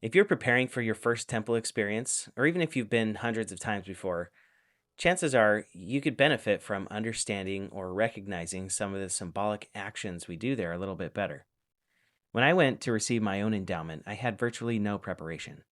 If you're preparing for your first temple experience, or even if you've been hundreds of times before, chances are you could benefit from understanding or recognizing some of the symbolic actions we do there a little bit better. When I went to receive my own endowment, I had virtually no preparation.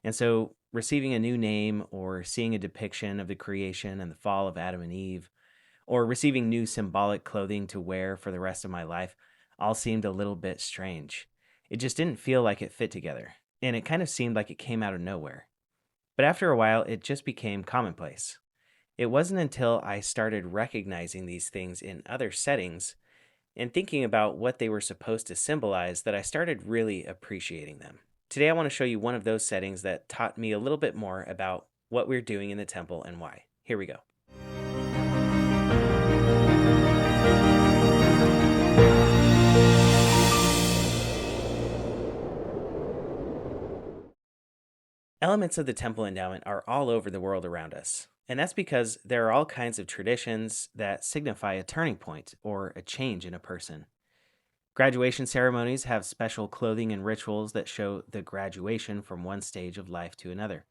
And so, receiving a new name, or seeing a depiction of the creation and the fall of Adam and Eve, or receiving new symbolic clothing to wear for the rest of my life all seemed a little bit strange. It just didn't feel like it fit together, and it kind of seemed like it came out of nowhere. But after a while, it just became commonplace. It wasn't until I started recognizing these things in other settings and thinking about what they were supposed to symbolize that I started really appreciating them. Today, I want to show you one of those settings that taught me a little bit more about what we're doing in the temple and why. Here we go. Elements of the temple endowment are all over the world around us. And that's because there are all kinds of traditions that signify a turning point or a change in a person. Graduation ceremonies have special clothing and rituals that show the graduation from one stage of life to another.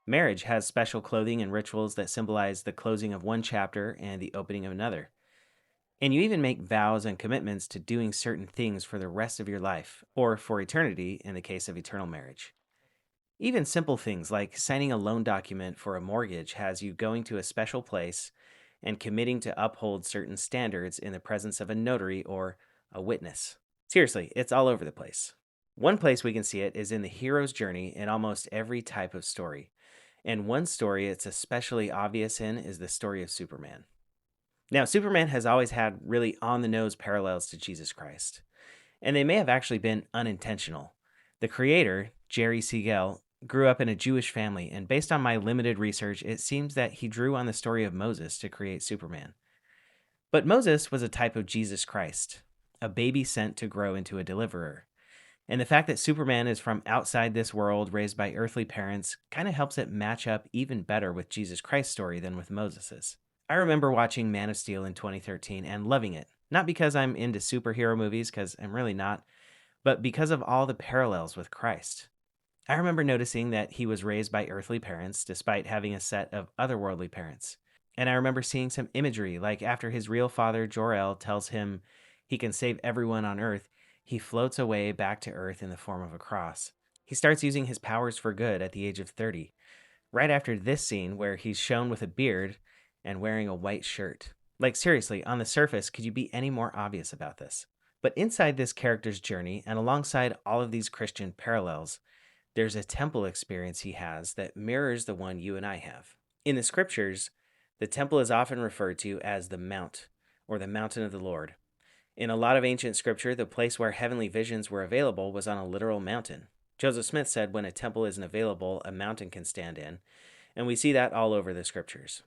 Marriage has special clothing and rituals that symbolize the closing of one chapter and the opening of another. And you even make vows and commitments to doing certain things for the rest of your life, or for eternity in the case of eternal marriage. Even simple things like signing a loan document for a mortgage has you going to a special place and committing to uphold certain standards in the presence of a notary or a witness. Seriously, it's all over the place. One place we can see it is in the hero's journey in almost every type of story. And one story it's especially obvious in is the story of Superman. Now, Superman has always had really on the nose parallels to Jesus Christ, and they may have actually been unintentional. The creator, Jerry Siegel, grew up in a Jewish family, and based on my limited research, it seems that he drew on the story of Moses to create Superman. But Moses was a type of Jesus Christ, a baby sent to grow into a deliverer. And the fact that Superman is from outside this world, raised by earthly parents, kind of helps it match up even better with Jesus Christ's story than with Moses's. I remember watching Man of Steel in 2013 and loving it. Not because I'm into superhero movies, because I'm really not, but because of all the parallels with Christ. I remember noticing that he was raised by earthly parents despite having a set of otherworldly parents. And I remember seeing some imagery, like after his real father, Jor-El, tells him he can save everyone on Earth, he floats away back to Earth in the form of a cross. He starts using his powers for good at the age of 30, right after this scene where he's shown with a beard and wearing a white shirt. Like, seriously, on the surface, could you be any more obvious about this? But inside this character's journey, and alongside all of these Christian parallels, there's a temple experience he has that mirrors the one you and I have. In the scriptures, the temple is often referred to as the Mount, or the Mountain of the Lord. In a lot of ancient scripture, the place where heavenly visions were available was on a literal mountain. Joseph Smith said when a temple isn't available, a mountain can stand in, and we see that all over the scriptures.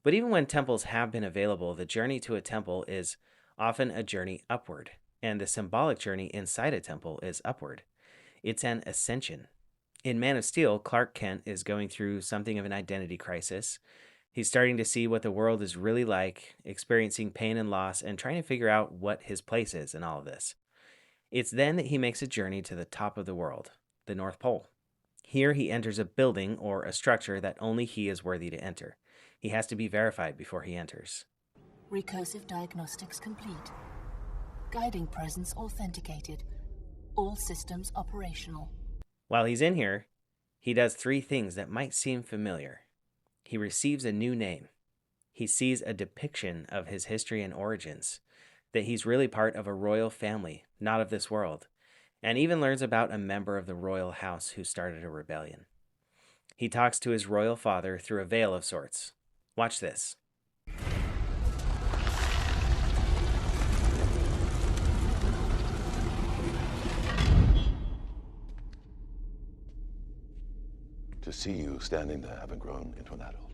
But even when temples have been available, the journey to a temple is often a journey upward, and the symbolic journey inside a temple is upward. It's an ascension. In Man of Steel, Clark Kent is going through something of an identity crisis. He's starting to see what the world is really like, experiencing pain and loss, and trying to figure out what his place is in all of this. It's then that he makes a journey to the top of the world, the North Pole. Here he enters a building or a structure that only he is worthy to enter. He has to be verified before he enters. Recursive diagnostics complete. Guiding presence authenticated. All systems operational. While he's in here, he does three things that might seem familiar. He receives a new name. He sees a depiction of his history and origins, that he's really part of a royal family, not of this world, and even learns about a member of the royal house who started a rebellion. He talks to his royal father through a veil of sorts. Watch this. To see you standing there having grown into an adult.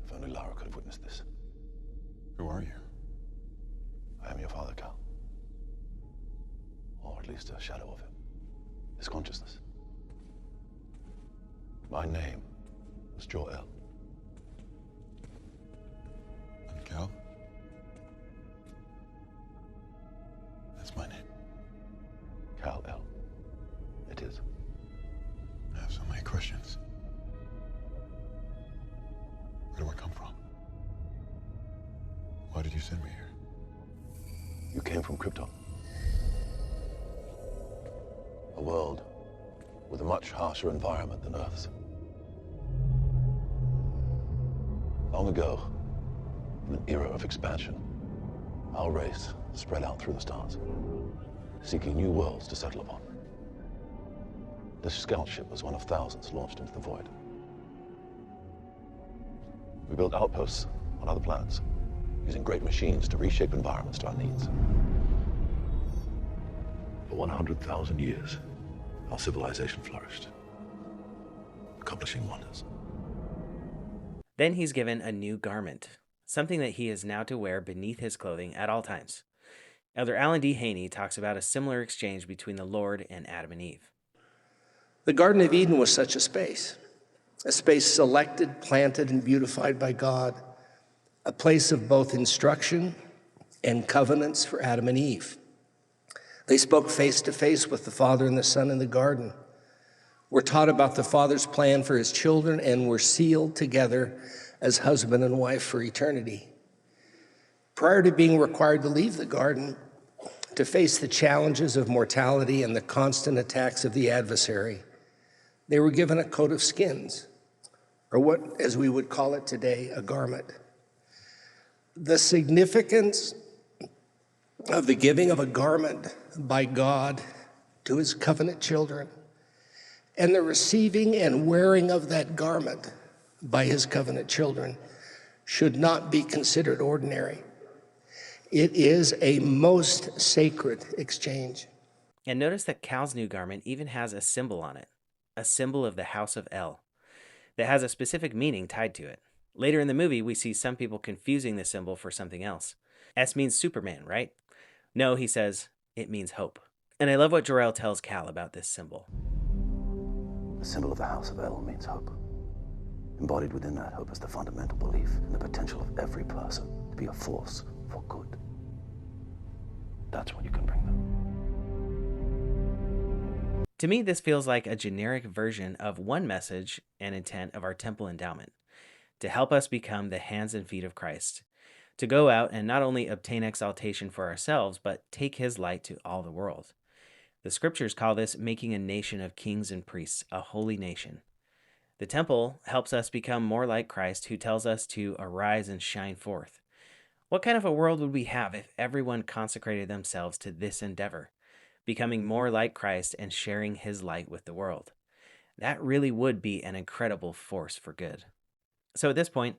If only Lara could have witnessed this. Who are you? I am your father, Cal. Or at least a shadow of him. His consciousness. My name was Jor-El. And Cal? That's my name. Cal did you send me here? You came from Krypton. A world with a much harsher environment than Earth's. Long ago, in an era of expansion, our race spread out through the stars, seeking new worlds to settle upon. This scout ship was one of thousands launched into the void. We built outposts on other planets, using great machines to reshape environments to our needs. For 100,000 years, our civilization flourished, accomplishing wonders. Then he's given a new garment, something that he is now to wear beneath his clothing at all times. Elder Alan D. Haney talks about a similar exchange between the Lord and Adam and Eve. The Garden of Eden was such a space selected, planted, and beautified by God, a place of both instruction and covenants for Adam and Eve. They spoke face to face with the Father and the Son in the garden, were taught about the Father's plan for his children, and were sealed together as husband and wife for eternity. Prior to being required to leave the garden, to face the challenges of mortality and the constant attacks of the adversary, they were given a coat of skins, or what, as we would call it today, a garment. The significance of the giving of a garment by God to his covenant children, and the receiving and wearing of that garment by his covenant children, should not be considered ordinary. It is a most sacred exchange. And notice that Cal's new garment even has a symbol on it, a symbol of the House of El, that has a specific meaning tied to it. Later in the movie, we see some people confusing the symbol for something else. S means Superman, right? No, he says, it means hope. And I love what Jor-El tells Cal about this symbol. The symbol of the House of El means hope. Embodied within that hope is the fundamental belief in the potential of every person to be a force for good. That's what you can bring them. To me, this feels like a generic version of one message and intent of our temple endowment, to help us become the hands and feet of Christ, to go out and not only obtain exaltation for ourselves, but take his light to all the world. The scriptures call this making a nation of kings and priests, a holy nation. The temple helps us become more like Christ, who tells us to arise and shine forth. What kind of a world would we have if everyone consecrated themselves to this endeavor, becoming more like Christ and sharing his light with the world? That really would be an incredible force for good. So at this point,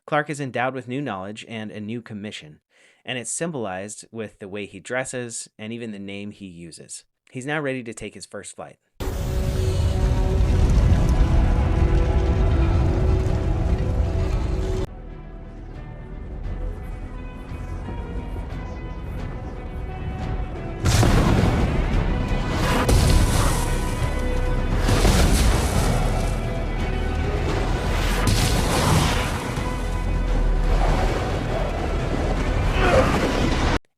Clark is endowed with new knowledge and a new commission, and it's symbolized with the way he dresses and even the name he uses. He's now ready to take his first flight.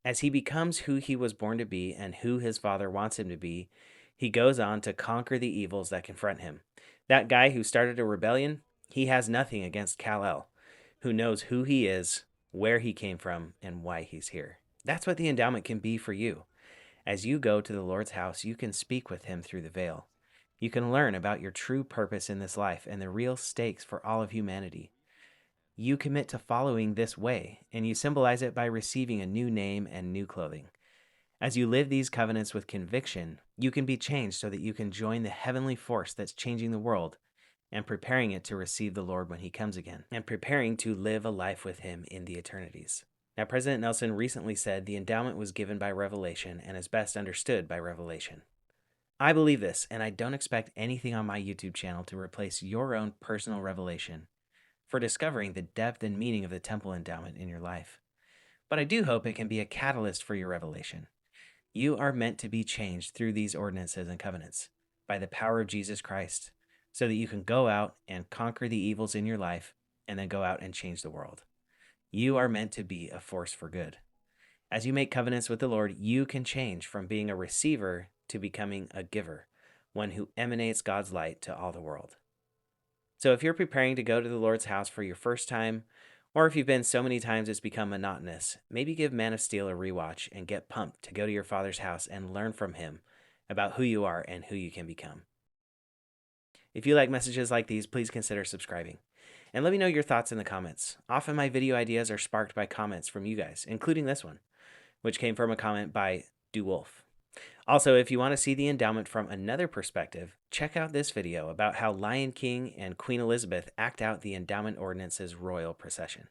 As he becomes who he was born to be and who his father wants him to be, he goes on to conquer the evils that confront him. That guy who started a rebellion, he has nothing against Kal-El, who knows who he is, where he came from, and why he's here. That's what the endowment can be for you. As you go to the Lord's house, you can speak with him through the veil. You can learn about your true purpose in this life and the real stakes for all of humanity. You commit to following this way, and you symbolize it by receiving a new name and new clothing. As you live these covenants with conviction, you can be changed so that you can join the heavenly force that's changing the world and preparing it to receive the Lord when he comes again, and preparing to live a life with him in the eternities. Now, President Nelson recently said the endowment was given by revelation and is best understood by revelation. I believe this, and I don't expect anything on my YouTube channel to replace your own personal revelation for discovering the depth and meaning of the temple endowment in your life. But I do hope it can be a catalyst for your revelation. You are meant to be changed through these ordinances and covenants by the power of Jesus Christ, so that you can go out and conquer the evils in your life and then go out and change the world. You are meant to be a force for good. As you make covenants with the Lord, you can change from being a receiver to becoming a giver, one who emanates God's light to all the world. So if you're preparing to go to the Lord's house for your first time, Or if you've been so many times it's become monotonous, maybe give Man of Steel a rewatch and get pumped to go to your father's house and learn from him about who you are and who you can become. If you like messages like these, please consider subscribing. And let me know your thoughts in the comments. Often my video ideas are sparked by comments from you guys, including this one, which came from a comment by DeWolf. Also, if you want to see the endowment from another perspective, check out this video about how Lion King and Queen Elizabeth act out the endowment ordinance's royal procession.